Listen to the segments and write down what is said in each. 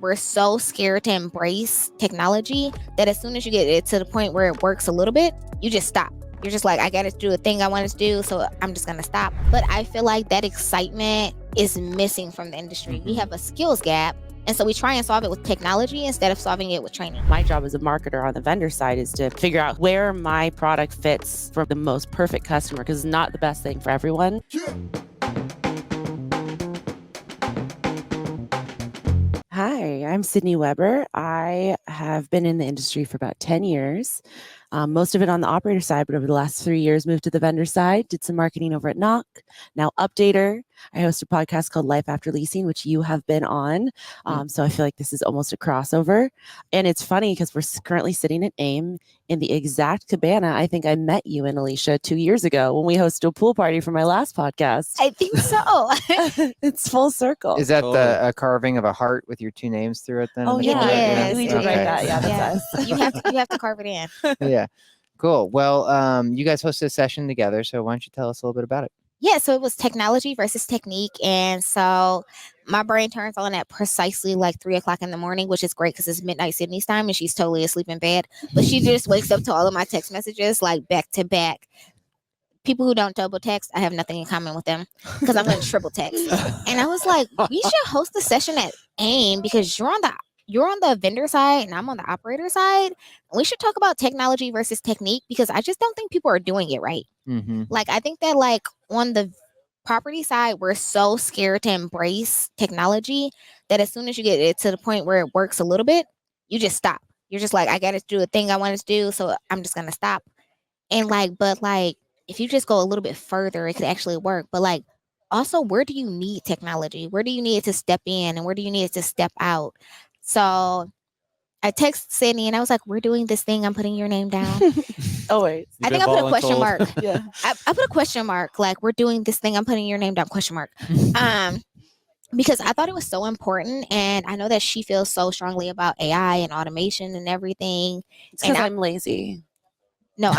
we're so scared to embrace technology that as soon as you get it to the point where it works a little bit, you just stop. You're just like, I got to do a thing I wanted to do, so I'm just going to stop. But I feel like that excitement is missing from the industry. We have a skills gap. And so we try and solve it with technology instead of solving it with training. My job as a marketer on the vendor side is to figure out where my product fits for the most perfect customer, because it's not the best thing for everyone. Hi, I'm Sydney Weber. I have been in the industry for about 10 years, most of it on the operator side, but over the last 3 years, moved to the vendor side, did some marketing over at Knock, now Updater. I host a podcast called Life After Leasing, which you have been on. So I feel like this is almost a crossover. And it's funny because we're currently sitting at AIM in the exact cabana I think I met you in, Alicia, 2 years ago when we hosted a pool party for my last podcast. I think so. It's full circle. Is that the carving of a heart with your two names through it then? Oh, yeah. Yes, We did write that. Yeah, that's us. You have to carve it in. Yeah. Cool. Well, you guys hosted a session together, so why don't you tell us a little bit about it? Yeah, so it was technology versus technique. And so my brain turns on at precisely like 3:00 in the morning, which is great because it's midnight Sydney's time and she's totally asleep in bed. But she just wakes up to all of my text messages like back to back. People who don't double text, I have nothing in common with them because I'm going to triple text. And I was like, we should host a session at AIM because you're on the vendor side and I'm on the operator side. And we should talk about technology versus technique because I just don't think people are doing it right. Mm-hmm. Like, I think that like on the property side, we're so scared to embrace technology that as soon as you get it to the point where it works a little bit, you just stop. You're just like, I got to do a thing I wanted to do, so I'm just going to stop. And but if you just go a little bit further, it could actually work. But like, also, where do you need technology? Where do you need it to step in and where do you need it to step out? So I texted Sydney and I was like, we're doing this thing. I'm putting your name down. Always. I think I put a question mark. Yeah. I put a question mark. Like, we're doing this thing. I'm putting your name down. Question mark. Because I thought it was so important. And I know that she feels so strongly about AI and automation and everything. It's because I'm lazy. No,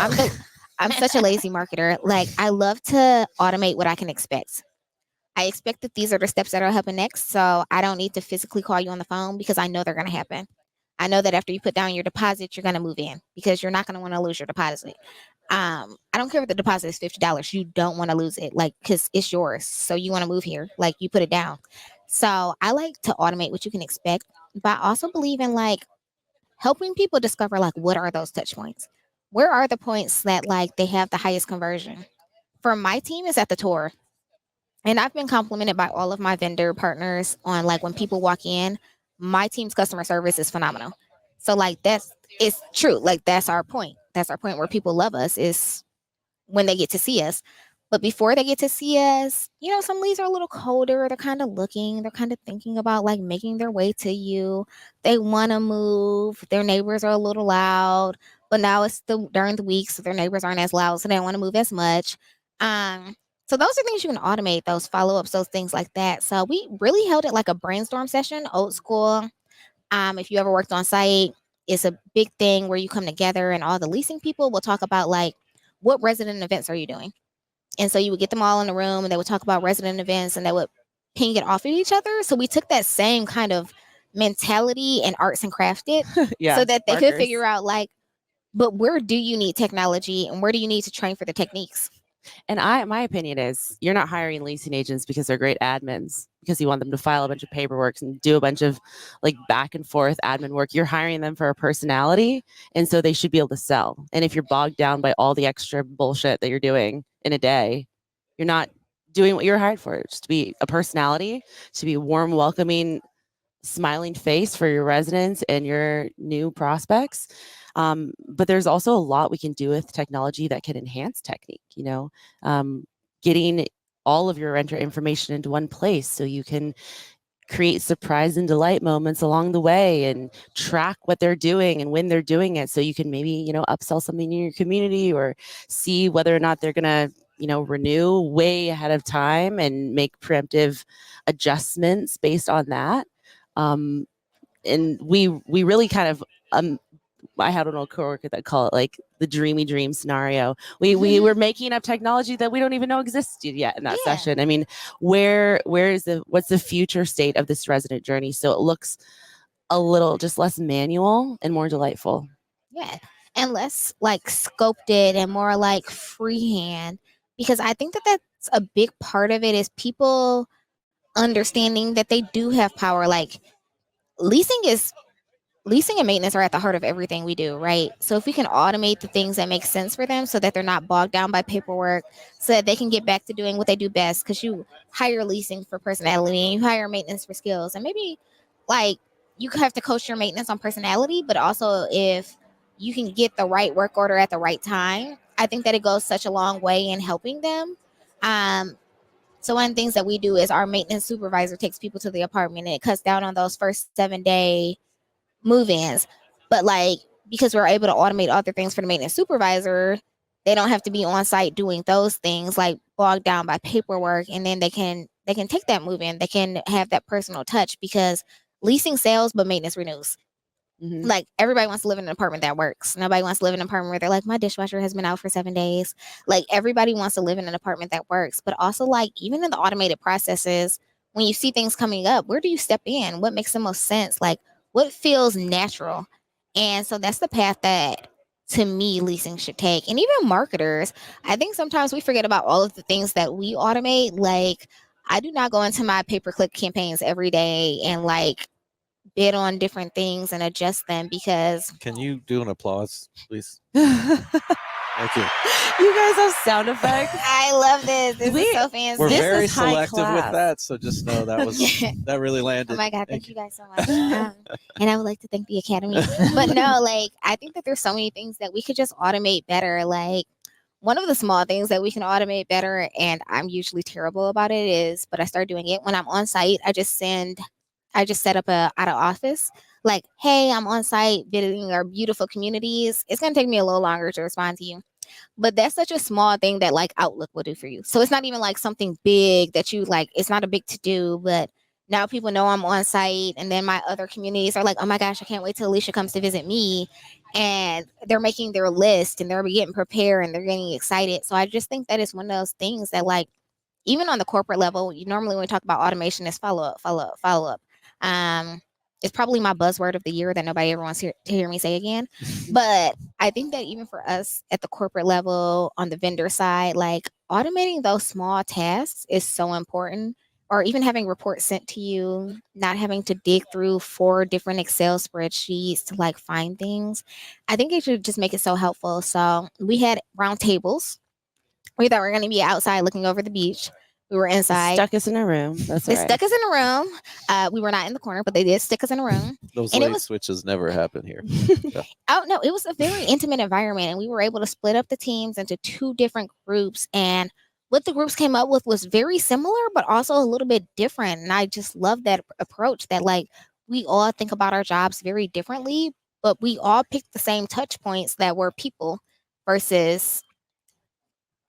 I'm such a lazy marketer. Like, I love to automate what I can expect. I expect that these are the steps that are happening next. So I don't need to physically call you on the phone because I know they're going to happen. I know that after you put down your deposit, you're going to move in because you're not going to want to lose your deposit. I don't care if the deposit is $50. You don't want to lose it, like, because it's yours. So you want to move here, like, you put it down. So I like to automate what you can expect, but I also believe in like helping people discover like what are those touch points? Where are the points that like they have the highest conversion? For my team is at the tour. And I've been complimented by all of my vendor partners on like when people walk in, my team's customer service is phenomenal. So like it's true. Like that's our point. That's our point where people love us is when they get to see us. But before they get to see us, some leads are a little colder. They're kind of looking, they're kind of thinking about like making their way to you. They want to move. Their neighbors are a little loud, but now it's during the week, so their neighbors aren't as loud, so they don't want to move as much. So those are things you can automate, those follow-ups, those things like that. So we really held it like a brainstorm session, old school. If you ever worked on site, it's a big thing where you come together and all the leasing people will talk about like, what resident events are you doing? And so you would get them all in the room and they would talk about resident events and they would ping it off at each other. So we took that same kind of mentality and arts and crafted so that they could figure out like, but where do you need technology and where do you need to train for the techniques? And my opinion is you're not hiring leasing agents because they're great admins, because you want them to file a bunch of paperwork and do a bunch of like back and forth admin work. You're hiring them for a personality. And so they should be able to sell. And if you're bogged down by all the extra bullshit that you're doing in a day, you're not doing what you're hired for. Just to be a personality, to be a warm, welcoming, smiling face for your residents and your new prospects. But there's also a lot we can do with technology that can enhance technique, getting all of your renter information into one place so you can create surprise and delight moments along the way and track what they're doing and when they're doing it. So you can maybe, upsell something in your community or see whether or not they're going to, renew way ahead of time and make preemptive adjustments based on that. And we really kind of, I had an old coworker that call it like the dreamy dream scenario. We were making up technology that we don't even know existed yet in that session. I mean, what's the future state of this resident journey? So it looks a little just less manual and more delightful. Yeah. And less like sculpted and more like freehand. Because I think that that's a big part of it is people understanding that they do have power. Like leasing is leasing and maintenance are at the heart of everything we do, right? So if we can automate the things that make sense for them so that they're not bogged down by paperwork, so that they can get back to doing what they do best, because you hire leasing for personality and you hire maintenance for skills. And maybe like you have to coach your maintenance on personality, but also if you can get the right work order at the right time, I think that it goes such a long way in helping them. Um, so one of the things that we do is our maintenance supervisor takes people to the apartment and it cuts down on those first 7 day move-ins. But like because we're able to automate other things for the maintenance supervisor, they don't have to be on site doing those things like bogged down by paperwork, and then they can take that move in. They can have that personal touch because leasing sells, but maintenance renews. Mhm. Like everybody wants to live in an apartment that works. Nobody wants to live in an apartment where they're like, my dishwasher has been out for 7 days. Like everybody wants to live in an apartment that works. But also like even in the automated processes, when you see things coming up, where do you step in? What makes the most sense? Like what feels natural? And so that's the path that to me leasing should take. And even marketers, I think sometimes we forget about all of the things that we automate. Like I do not go into my pay-per-click campaigns every day and like bid on different things and adjust them because Can you do an applause, please? You Thank you. guys have sound effects. I love this. This We- is so fancy. We're This very is high selective class. with that, so just know that was that really landed. Oh my God, thank you guys so much. And I would like to thank the Academy. But no, like, I think that there's so many things that we could just automate better. Like, one of the small things that we can automate better, and I'm usually terrible about it, is, but I start doing it when I'm on site. I just set up a out of office. Like, hey, I'm on site visiting our beautiful communities. It's gonna take me a little longer to respond to you. But that's such a small thing that like Outlook will do for you. So it's not even like something big that you like, it's not a big to do, but now people know I'm on site. And then my other communities are like, oh my gosh, I can't wait till Alicia comes to visit me. And they're making their list and they're getting prepared and they're getting excited. So I just think that it's one of those things that like, even on the corporate level, you normally when we talk about automation is follow up, follow up, follow up. It's probably my buzzword of the year that nobody ever wants to hear me say again. But I think that even for us at the corporate level, on the vendor side, like automating those small tasks is so important. Or even having reports sent to you, not having to dig through 4 different Excel spreadsheets to like find things. I think it should just make it so helpful. So we had round tables. We thought we were going to be outside looking over the beach. We were inside. Stuck us in a room. That's They all right. stuck us in a room. We were not in the corner, but they did stick us in a room. Those And it late was- switches never happen here. Oh no, it was a very intimate environment, and we were able to split up the teams into 2 different groups. And what the groups came up with was very similar, but also a little bit different. And I just love that approach. That like we all think about our jobs very differently, but we all picked the same touch points that were people versus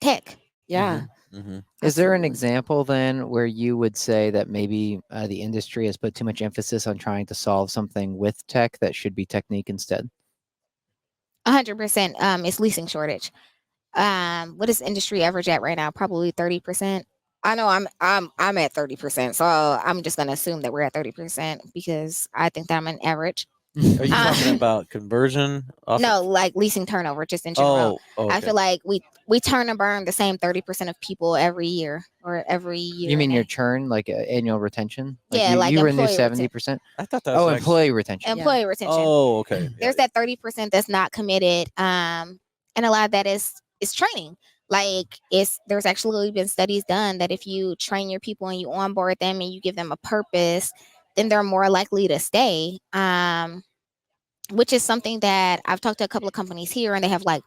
tech. Yeah. Mm-hmm. Is there an Absolutely. example then where you would say that maybe the industry has put too much emphasis on trying to solve something with tech that should be technique instead? 100%. It's leasing shortage. What is industry average at right now? Probably 30%. I know I'm at 30%, so I'm just gonna assume that we're at 30% because I think that I'm an average. Are you talking about conversion? No, like leasing turnover, just in general. Oh, okay. I feel like we turn and burn the same 30% of people every year or every year. You mean and your a- churn, like annual retention? Yeah, you, like you renew employee 70%. I thought that was Oh, actually- employee retention. employee retention? Oh, okay. Yeah, There's that 30% that's not committed, and a lot of that is training. Like there's actually been studies done that if you train your people and you onboard them and you give them a purpose, then they're more likely to stay. Which is something that I've talked to a couple of companies here, and they have like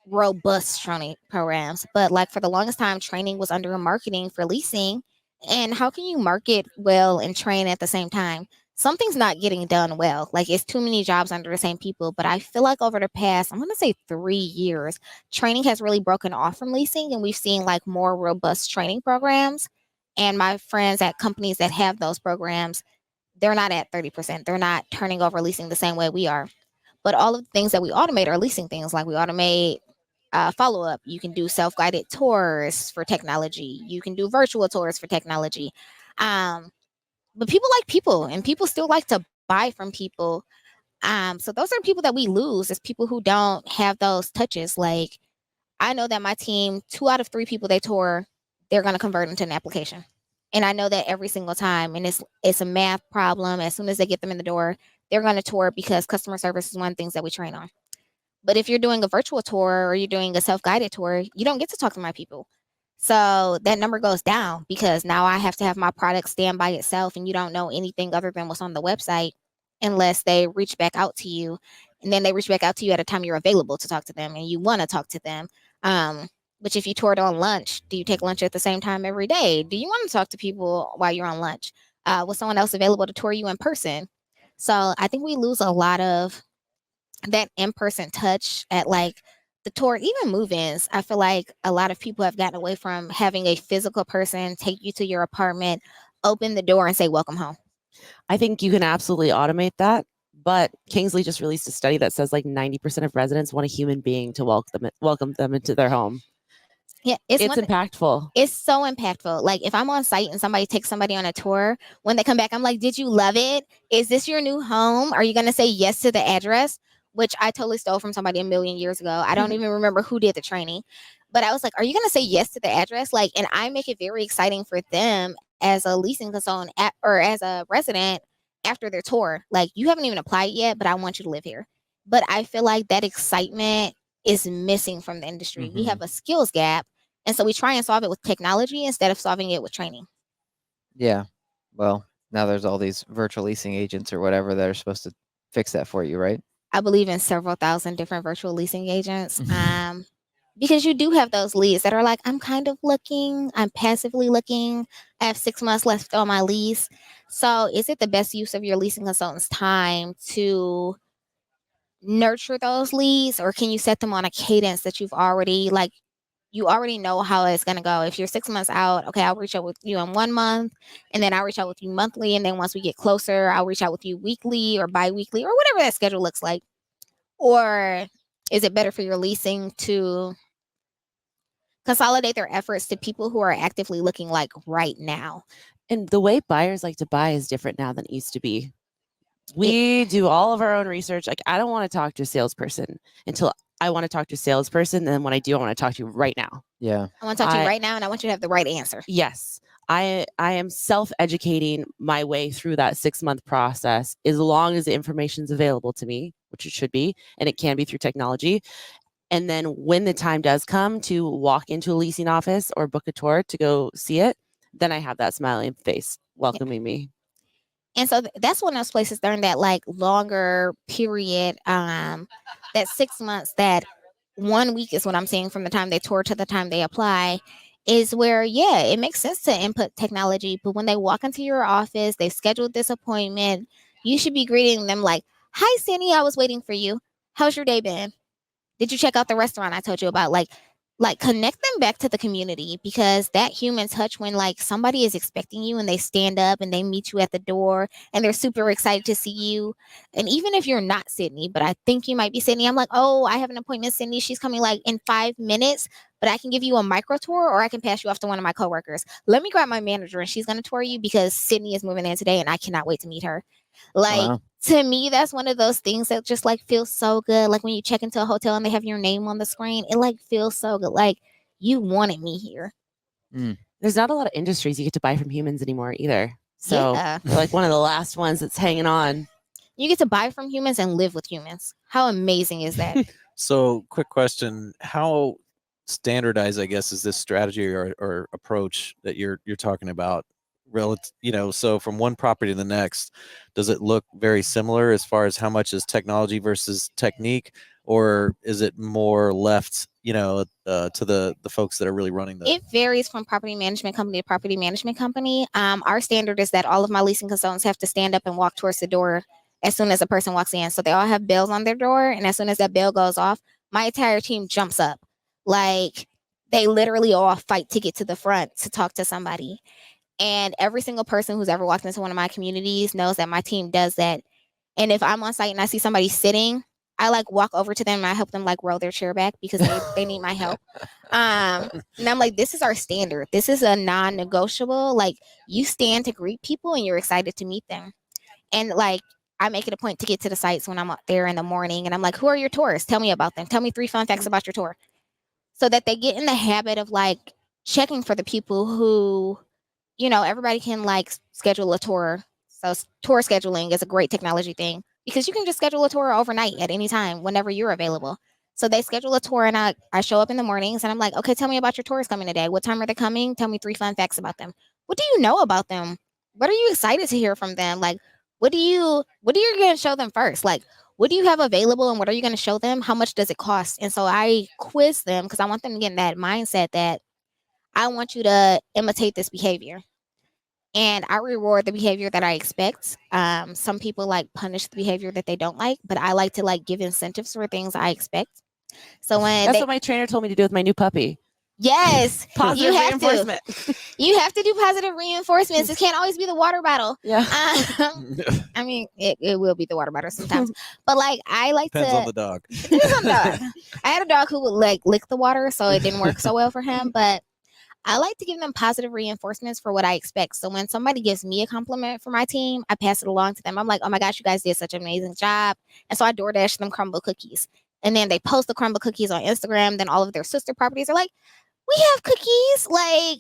robust training programs. But like for the longest time, training was under marketing for leasing. And how can you market well and train at the same time? Something's not getting done well. Like it's too many jobs under the same people. But I feel like over the past, I'm going to say 3 years, training has really broken off from leasing. And we've seen like more robust training programs. And my friends at companies that have those programs, they're not at 30%. They're not turning over leasing the same way we are. But all of the things that we automate are leasing things. Like we automate follow up. You can do self guided tours for technology. You can do virtual tours for technology. But people like people, and people still like to buy from people. So those are people that we lose, is people who don't have those touches. Like, I know that my team, 2 out of 3 people they tour, they're going to convert into an application. And I know that every single time. And it's a math problem. As soon as they get them in the door, they're going to tour, because customer service is one of the things that we train on. But if you're doing a virtual tour or you're doing a self-guided tour, you don't get to talk to my people. So that number goes down, because now I have to have my product stand by itself, and you don't know anything other than what's on the website unless they reach back out to you. And then they reach back out to you at a time you're available to talk to them and you want to talk to them. Which if you toured on lunch, do you take lunch at the same time every day? Do you want to talk to people while you're on lunch? Was someone else available to tour you in person? So I think we lose a lot of that in-person touch at like the tour, even move-ins. I feel like a lot of people have gotten away from having a physical person take you to your apartment, open the door, and say, welcome home. I think you can absolutely automate that. But Kingsley just released a study that says like 90% of residents want a human being to welcome them into their home. Yeah, It's impactful. It's so impactful. Like, if I'm on site and somebody takes somebody on a tour, when they come back, I'm like, did you love it? Is this your new home? Are you going to say yes to the address? Which I totally stole from somebody a million years ago. I don't even remember who did the training. But I was like, are you going to say yes to the address? Like, and I make it very exciting for them as a leasing consultant or as a resident after their tour. Like, you haven't even applied yet, but I want you to live here. But I feel like that excitement is missing from the industry. We have a skills gap. And so we try and solve it with technology instead of solving it with training. Yeah. Well, now there's all these virtual leasing agents or whatever that are supposed to fix that for you, right? I believe in several thousand different virtual leasing agents. Because you do have those leads that are like, I'm kind of looking, I'm passively looking, I have 6 months left on my lease. So is it the best use of your leasing consultant's time to nurture those leads, or can you set them on a cadence that you already know how it's going to go? If you're 6 months out, okay, I'll reach out with you in 1 month, and then I'll reach out with you monthly. And then once we get closer, I'll reach out with you weekly or bi-weekly or whatever that schedule looks like. Or is it better for your leasing to consolidate their efforts to people who are actively looking, like right now? And the way buyers like to buy is different now than it used to be. We do all of our own research. Like, I don't want to talk to a salesperson until I want to talk to a salesperson. And then when I do, I want to talk to you right now. Yeah. I want to talk to you right now, and I want you to have the right answer. Yes. I am self-educating my way through that 6-month process, as long as the information is available to me, which it should be, and it can be through technology. And then when the time does come to walk into a leasing office or book a tour to go see it, then I have that smiling face welcoming me. And so that's one of those places during that like longer period, that 6 months, that 1 week is what I'm saying, from the time they tour to the time they apply, is where, yeah, it makes sense to input technology. But when they walk into your office, they've scheduled this appointment, you should be greeting them like, hi, Sydney, I was waiting for you. How's your day been? Did you check out the restaurant I told you about? Like connect them back to the community, because that human touch, when like somebody is expecting you and they stand up and they meet you at the door and they're super excited to see you. And even if you're not Sydney, but I think you might be Sydney, I'm like, oh, I have an appointment, Sydney. She's coming like in 5 minutes, but I can give you a micro tour, or I can pass you off to one of my coworkers. Let me grab my manager and she's going to tour you, because Sydney is moving in today and I cannot wait to meet her. Like, Wow. to me, that's one of those things that just like feels so good. Like when you check into a hotel and they have your name on the screen, it like feels so good. Like, you wanted me here. There's not a lot of industries you get to buy from humans anymore either. So Yeah. we're like one of the last ones that's hanging on. You get to buy from humans and live with humans. How amazing is that? So, quick question: how standardized, I guess, is this strategy or approach that you're talking about? So from one property to the next, does it look very similar as far as how much is technology versus technique, or is it more left, to the folks that are really running the? It varies from property management company to property management company. Our standard is that all of my leasing consultants have to stand up and walk towards the door as soon as a person walks in. So they all have bells on their door, and as soon as that bell goes off, my entire team jumps up. Like, they literally all fight to get to the front to talk to somebody. And every single person who's ever walked into one of my communities knows that my team does that. And if I'm on site and I see somebody sitting, I like walk over to them and I help them like roll their chair back, because they need my help. And I'm like, this is our standard. This is a non-negotiable. Like, you stand to greet people and you're excited to meet them. And like, I make it a point to get to the sites when I'm out there in the morning, and I'm like, who are your tourists? Tell me about them. Tell me 3 fun facts about your tour. So that they get in the habit of like checking for the people who, everybody can like schedule a tour. So tour scheduling is a great technology thing because you can just schedule a tour overnight at any time whenever you're available. So they schedule a tour, and I show up in the mornings, and I'm like, okay, tell me about your tours coming today. What time are they coming? Tell me 3 fun facts about them. What do you know about them? What are you excited to hear from them? Like, what are you going to show them first? Like, what do you have available, and what are you going to show them? How much does it cost? And so I quiz them because I want them to get in that mindset that I want you to imitate this behavior. And I reward the behavior that I expect. Some people like punish the behavior that they don't like, but I like to like give incentives for things I expect. So when That's what my trainer told me to do with my new puppy. yes, Positive you have reinforcement. you have to do positive reinforcements. It can't always be the water bottle. Yeah. I mean, it will be the water bottle sometimes, but like I like Depends to. on the dog. Depends on the dog. I had a dog who would like lick the water, so it didn't work so well for him. But I like to give them positive reinforcements for what I expect. So when somebody gives me a compliment for my team, I pass it along to them. I'm like, oh my gosh, you guys did such an amazing job. And so I DoorDash them crumble cookies. And then they post the crumble cookies on Instagram. Then all of their sister properties are like, we have cookies. Like,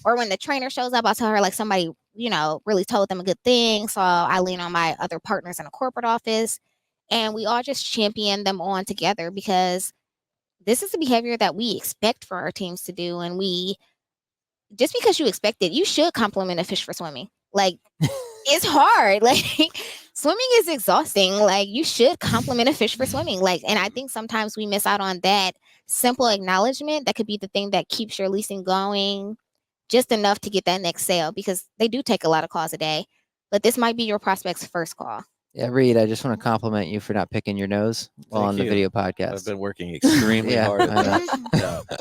or when the trainer shows up, I'll tell her like somebody, really told them a good thing. So I lean on my other partners in a corporate office. And we all just champion them on together because this is the behavior that we expect for our teams to do. And just because you expect it, you should compliment a fish for swimming. Like, it's hard. Like, swimming is exhausting. Like, you should compliment a fish for swimming. Like, and I think sometimes we miss out on that simple acknowledgement that could be the thing that keeps your leasing going just enough to get that next sale, because they do take a lot of calls a day. But this might be your prospect's first call. Yeah, Reed, I just want to compliment you for not picking your nose while Thank on the you. video I've podcast. been working extremely Yeah, hard I at that. Yeah.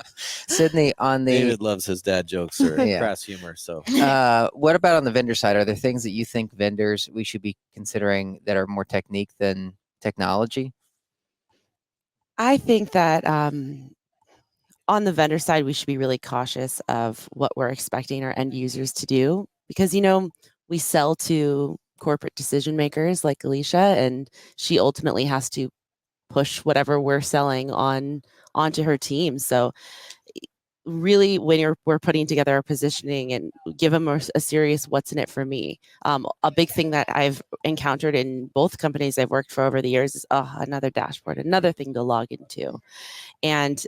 Sydney, on the David loves his dad jokes or Yeah. crass humor. So what about on the vendor side? Are there things that you think vendors we should be considering that are more technique than technology? I think that on the vendor side, we should be really cautious of what we're expecting our end users to do because, we sell to corporate decision makers like Alicia, and she ultimately has to push whatever we're selling onto her team. So really, when we're putting together our positioning and give them a serious what's in it for me. A big thing that I've encountered in both companies I've worked for over the years is another dashboard, another thing to log into. And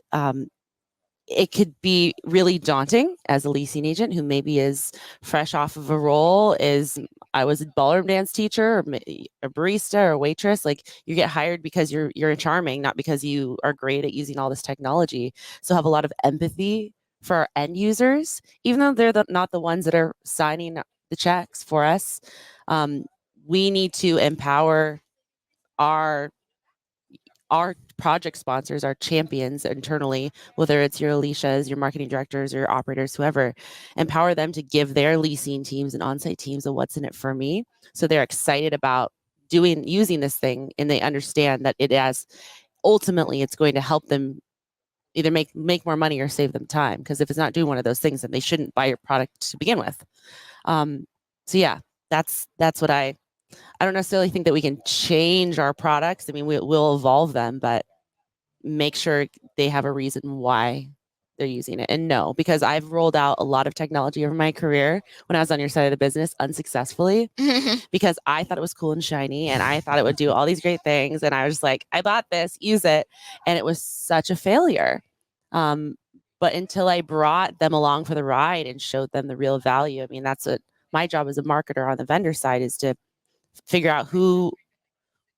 it could be really daunting as a leasing agent who maybe is fresh off of a role. I was a ballroom dance teacher or a barista or a waitress. Like, you get hired because you're charming, not because you are great at using all this technology. So have a lot of empathy for our end users, even though they're not the ones that are signing the checks for us. We need to empower our project sponsors, our champions internally, whether it's your Alicias, your marketing directors, your operators, whoever, empower them to give their leasing teams and on-site teams a what's in it for me. So they're excited about using this thing, and they understand that ultimately it's going to help them either make more money or save them time. Because if it's not doing one of those things, then they shouldn't buy your product to begin with. So yeah, that's what I don't necessarily think that we can change our products. I mean, we'll evolve them, but make sure they have a reason why they're using it. And no, because I've rolled out a lot of technology over my career when I was on your side of the business unsuccessfully because I thought it was cool and shiny and I thought it would do all these great things. And I was just like, I bought this, use it. And it was such a failure. But until I brought them along for the ride and showed them the real value, I mean, that's what my job as a marketer on the vendor side is, to figure out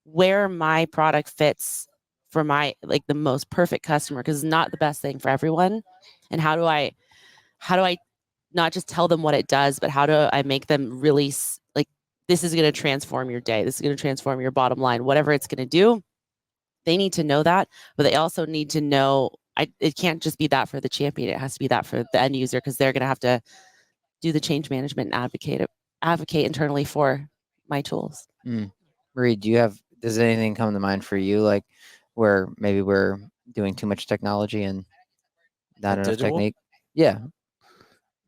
where my product fits for the most perfect customer, because it's not the best thing for everyone. And how do I not just tell them what it does, but how do I make them really like, this is going to transform your day. This is going to transform your bottom line, whatever it's going to do. They need to know that, but they also need to know it can't just be that for the champion. It has to be that for the end user, because they're going to have to do the change management and advocate internally for my tools. Reed, does anything come to mind for you, like where maybe we're doing too much technology and not enough Digital? technique? Yeah.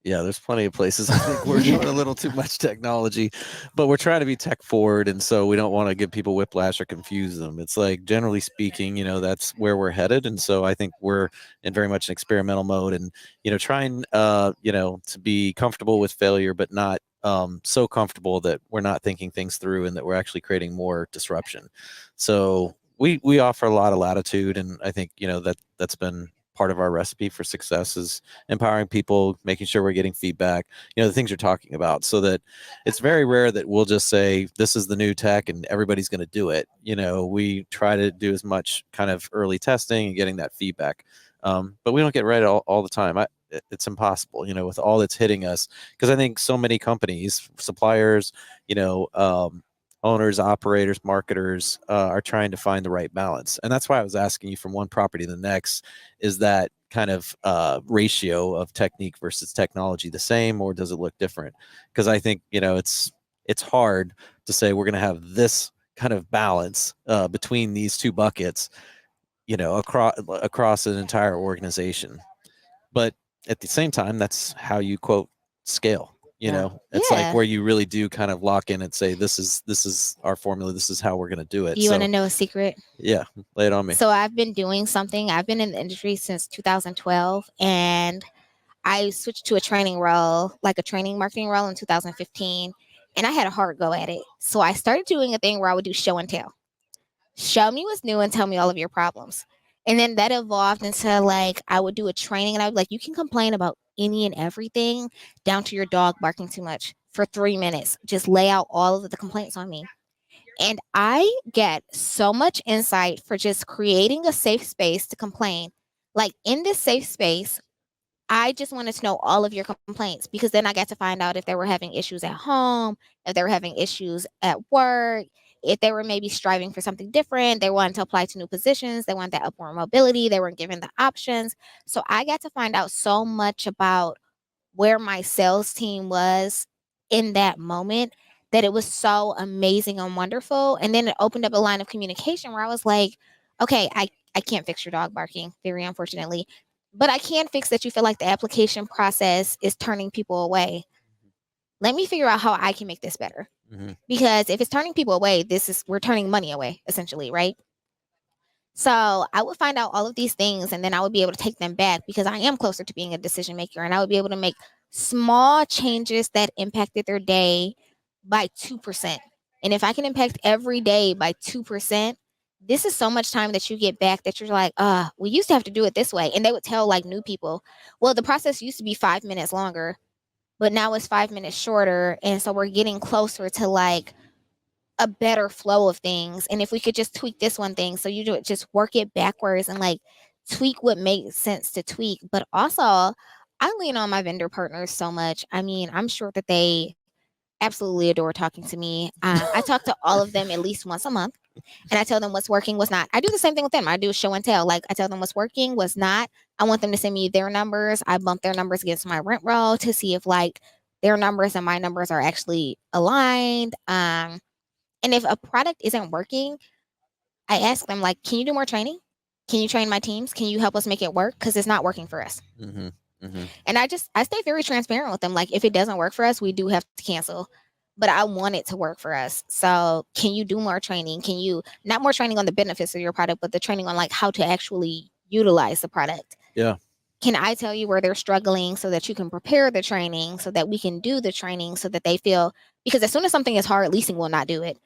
Yeah, there's plenty of places I think we're doing a little too much technology, but we're trying to be tech forward, and so we don't want to give people whiplash or confuse them. It's like, generally speaking, that's where we're headed, and so I think we're in very much an experimental mode, and trying to be comfortable with failure, but not so comfortable that we're not thinking things through and that we're actually creating more disruption. So we offer a lot of latitude, and I think that's been part of our recipe for success is empowering people, making sure we're getting feedback, the things you're talking about, so that it's very rare that we'll just say, this is the new tech and everybody's going to do it. We try to do as much kind of early testing and getting that feedback. But we don't get right all the time. It's impossible, with all that's hitting us. Because I think so many companies, suppliers, owners, operators, marketers are trying to find the right balance. And that's why I was asking you from one property to the next, is that kind of ratio of technique versus technology the same, or does it look different? Because I think, it's hard to say we're going to have this kind of balance between these two buckets, across an entire organization. But at the same time, that's how you quote scale. It's like Yeah. where you really do kind of lock in and say, this is our formula. This is how we're going to do it. You want to So know a secret? yeah, lay it on me. So I've been doing something. I've been in the industry since 2012, and I switched to a training role, like a training marketing role in 2015, and I had a hard go at it. So I started doing a thing where I would do show and tell. Show me what's new and tell me all of your problems. And then that evolved into like I would do a training and I would like, you can complain about any and everything down to your dog barking too much for 3 minutes. Just lay out all of the complaints on me. And I get so much insight for just creating a safe space to complain. Like in this safe space, I just wanted to know all of your complaints, because then I got to find out if they were having issues at home, if they were having issues at work, if they were maybe striving for something different, they wanted to apply to new positions, they wanted that upward mobility, they weren't given the options. So I got to find out so much about where my sales team was in that moment, that it was so amazing and wonderful. And then it opened up a line of communication where I was like, okay, I can't fix your dog barking, very unfortunately, but I can fix that you feel like the application process is turning people away. Let me figure out how I can make this better. Mm-hmm. Because if it's turning people away, we're turning money away, essentially, right? So I would find out all of these things, and then I would be able to take them back, because I am closer to being a decision maker, and I would be able to make small changes that impacted their day by 2%. And if I can impact every day by 2%, this is so much time that you get back that you're like, we used to have to do it this way. And they would tell like new people, well, the process used to be 5 minutes longer, but now it's 5 minutes shorter. And so we're getting closer to like a better flow of things. And if we could just tweak this one thing, so you do it, just work it backwards and like tweak what makes sense to tweak. But also, I lean on my vendor partners so much. I mean, I'm sure that they absolutely adore talking to me. I talk to all of them at least once a month, and I tell them what's working, what's not. I do the same thing with them. I do show and tell. Like I tell them what's working, what's not. I want them to send me their numbers. I bump their numbers against my rent roll to see if like their numbers and my numbers are actually aligned. And if a product isn't working, I ask them like, can you do more training? Can you train my teams? Can you help us make it work? Because it's not working for us. Mm-hmm. Mm-hmm. And I stay very transparent with them. Like, if it doesn't work for us, we do have to cancel. But I want it to work for us. So can you do more training? Can you, not more training on the benefits of your product, but the training on like how to actually utilize the product? Yeah. Can I tell you where they're struggling so that you can prepare the training, so that we can do the training, so that they feel, because as soon as something is hard, leasing will not do it.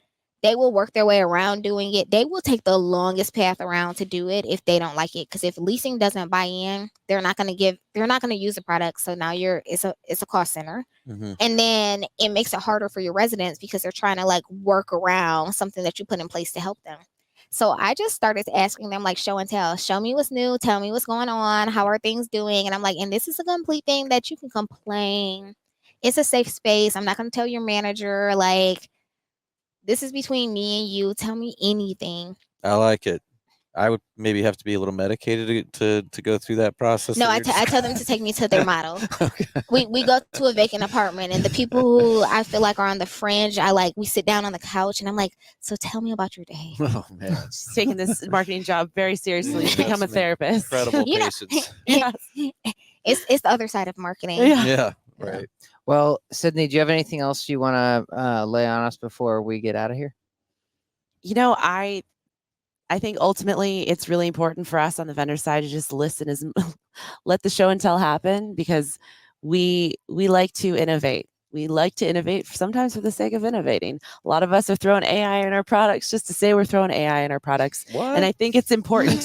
They will work their way around doing it. They will take the longest path around to do it if they don't like it. Because if leasing doesn't buy in, they're not going to use the product. So now it's a cost center. Mm-hmm. And then it makes it harder for your residents, because they're trying to like work around something that you put in place to help them. So I just started asking them like show and tell. Show me what's new. Tell me what's going on. How are things doing? And I'm like, and this is a complete thing that you can complain. It's a safe space. I'm not going to tell your manager, like, this is between me and you. Tell me anything. I like it. I would maybe have to be a little medicated to go through that process. No, that I tell them to take me to their model. Okay. We go to a vacant apartment, and the people who I feel like are on the fringe, we sit down on the couch, and I'm like, so tell me about your day. Oh man, She's taking this marketing job very seriously. Yes, Become a man. therapist. Incredible You know, patience. Yeah. It's the other side of marketing. Yeah. Yeah. Yeah. Right. Well, Sydney, do you have anything else you want to lay on us before we get out of here? You know, I think ultimately it's really important for us on the vendor side to just listen, as let the show and tell happen, because we like to innovate. We like to innovate sometimes for the sake of innovating. A lot of us are throwing AI in our products just to say we're throwing AI in our products. What? And I think it's important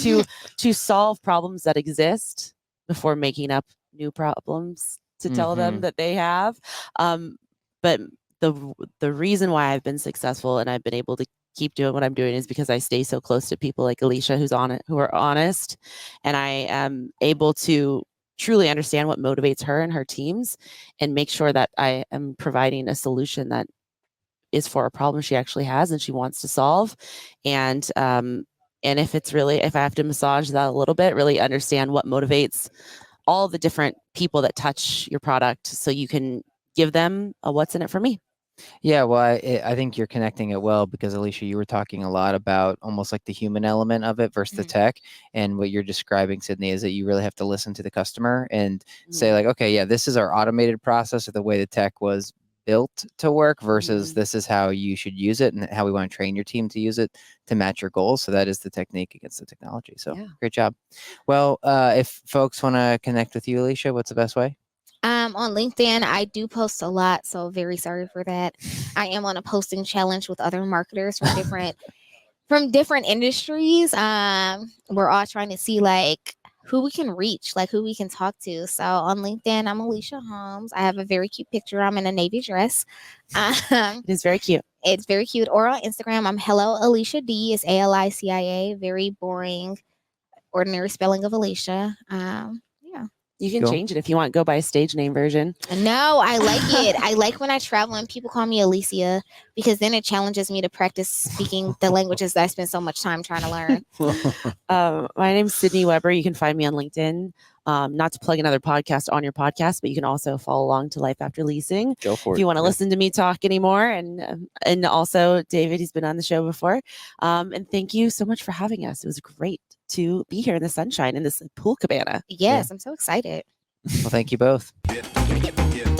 to solve problems that exist before making up new problems to tell them that they have. But the reason why I've been successful and I've been able to keep doing what I'm doing is because I stay so close to people like Alicia, who are honest, and I am able to truly understand what motivates her and her teams, and make sure that I am providing a solution that is for a problem she actually has and she wants to solve. And if I have to massage that a little bit, really understand what motivates all the different people that touch your product, so you can give them a what's in it for me. Yeah, well, I think you're connecting it well, because Alicia, you were talking a lot about almost like the human element of it versus the tech. And what you're describing, Sydney, is that you really have to listen to the customer and say like, okay, yeah, this is our automated process, or the way the tech was built to work, versus this is how you should use it and how we want to train your team to use it to match your goals. So that is the technique against the technology. So great job. Well, if folks want to connect with you, Alicia, what's the best way? On LinkedIn, I do post a lot, so very sorry for that. I am on a posting challenge with other marketers from different industries. We're all trying to see like who we can reach, like who we can talk to. So on LinkedIn, I'm Alicia Holmes. I have a very cute picture. I'm in a navy dress. It is very cute. It's very cute. Or on Instagram, I'm Hello Alicia D. It's ALICIA. Very boring, ordinary spelling of Alicia. Yeah. You can change it if you want. Go by a stage name version. No, I like it. I like when I travel and people call me Alicia, because then it challenges me to practice speaking the languages that I spend so much time trying to learn. My name's Sydney Weber. You can find me on LinkedIn. Not to plug another podcast on your podcast, but you can also follow along to Life After Leasing. Go for it. If you want to listen to me talk anymore. And also David, he's been on the show before. And thank you so much for having us. It was great to be here in the sunshine in this pool cabana. Yes, I'm so excited. Well, thank you both. Yeah.